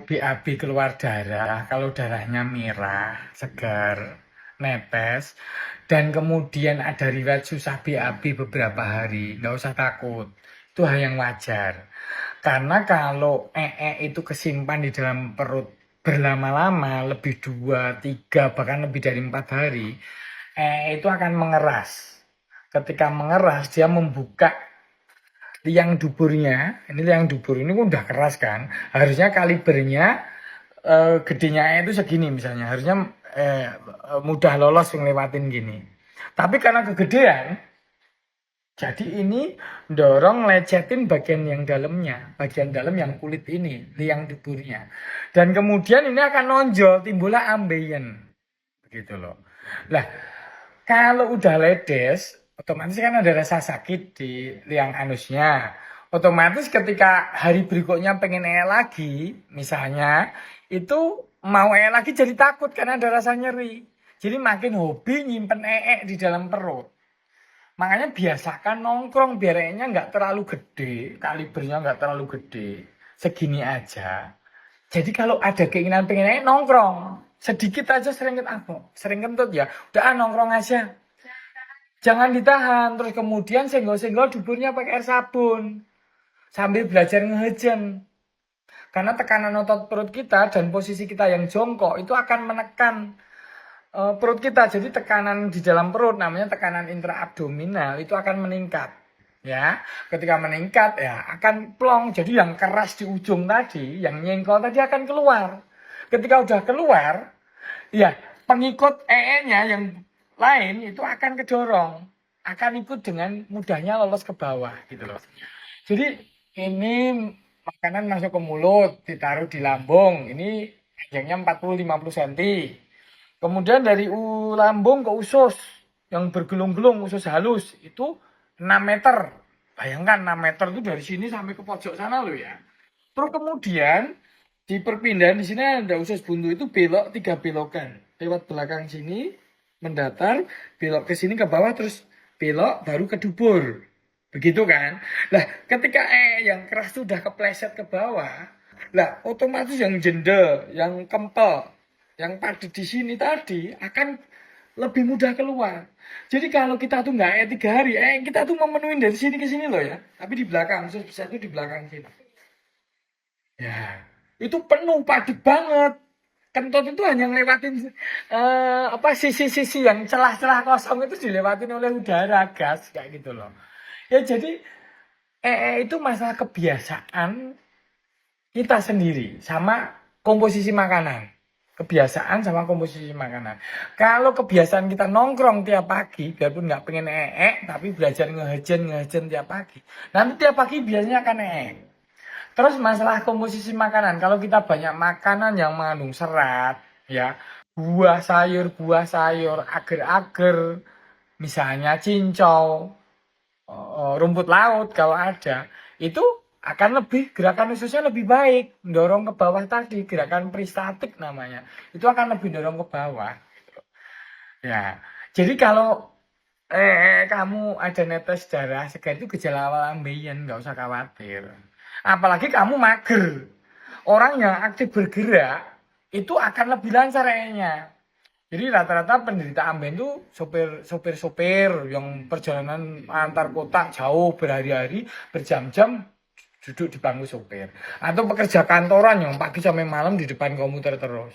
BAB keluar darah, kalau darahnya merah, segar, netes, dan kemudian ada riwayat susah BAB beberapa hari, nggak usah takut. Itu hal yang wajar. Karena kalau itu kesimpan di dalam perut berlama-lama, lebih 2, 3, bahkan lebih dari 4 hari, itu akan mengeras. Ketika mengeras, dia membuka liang duburnya. Ini liang dubur ini udah keras kan, harusnya kalibernya gedenya itu segini misalnya, harusnya mudah lolos ngelewatin gini, tapi karena kegedean, jadi ini dorong lecetin bagian yang dalamnya, bagian dalam yang kulit ini, liang duburnya, dan kemudian ini akan nonjol, timbullah ambeien begitu loh. Lah, kalau udah ledes, otomatis kan ada rasa sakit di liang anusnya. Otomatis ketika hari berikutnya pengen lagi, misalnya, itu mau lagi jadi takut karena ada rasa nyeri. Jadi makin hobi nyimpen di dalam perut. Makanya biasakan nongkrong biar nggak terlalu gede, kalibernya nggak terlalu gede, segini aja. Jadi kalau ada keinginan pengen nongkrong, sedikit aja sering kentut ya, udah nongkrong aja. Jangan ditahan, terus kemudian senggol-senggol duburnya pakai air sabun. Sambil belajar ngehejen. Karena tekanan otot perut kita dan posisi kita yang jongkok itu akan menekan perut kita. Jadi tekanan di dalam perut, namanya tekanan intraabdominal, itu akan meningkat. Ya, ketika meningkat ya akan plong. Jadi yang keras di ujung tadi, yang nyengkol tadi akan keluar. Ketika udah keluar, ya pengikut nya yang lain itu akan kedorong, akan ikut dengan mudahnya lolos ke bawah gitu loh. Jadi ini makanan masuk ke mulut, ditaruh di lambung, ini panjangnya 40-50 cm. Kemudian dari lambung ke usus yang bergelung-gelung, usus halus itu 6 meter. Bayangkan 6 meter itu dari sini sampai ke pojok sana loh ya. Terus kemudian di perpindahan di sini ada usus buntu itu belok 3 belokan. Lewat belakang sini, mendatar, belok ke sini ke bawah, terus belok baru ke dubur. Begitu kan? Lah, ketika yang keras sudah kepleset ke bawah, lah otomatis yang jendel, yang kempel, yang padat di sini tadi akan lebih mudah keluar. Jadi kalau kita tuh nggak 3 hari, kita tuh memenuhi dari sini ke sini loh ya. Tapi di belakang, usus besar itu di belakang sini. Ya, itu penuh padat banget. Kentut itu hanya ngelewatin sisi-sisi yang celah-celah kosong itu dilewatin oleh udara, gas kayak gitu loh. Ya jadi itu masalah kebiasaan kita sendiri sama komposisi makanan. Kebiasaan sama komposisi makanan. Kalau kebiasaan kita nongkrong tiap pagi, biarpun nggak pengen tapi belajar ngehejen tiap pagi. Nanti tiap pagi biasanya akan Terus masalah komposisi makanan, kalau kita banyak makanan yang mengandung serat, ya, buah sayur, agar-agar, misalnya cincau, rumput laut kalau ada, itu akan lebih, gerakan ususnya lebih baik, dorong ke bawah tadi, gerakan peristatik namanya, itu akan lebih dorong ke bawah. Ya, jadi kalau kamu ada netes darah segar itu gejala awal ambeien, nggak usah khawatir. Apalagi kamu mager. Orang yang aktif bergerak itu akan lebih lancar kayaknya. Jadi rata-rata penderita ambeien itu sopir yang perjalanan antar kota jauh berhari-hari, berjam-jam duduk di bangku sopir. Atau pekerja kantoran yang pagi sampai malam di depan komputer terus.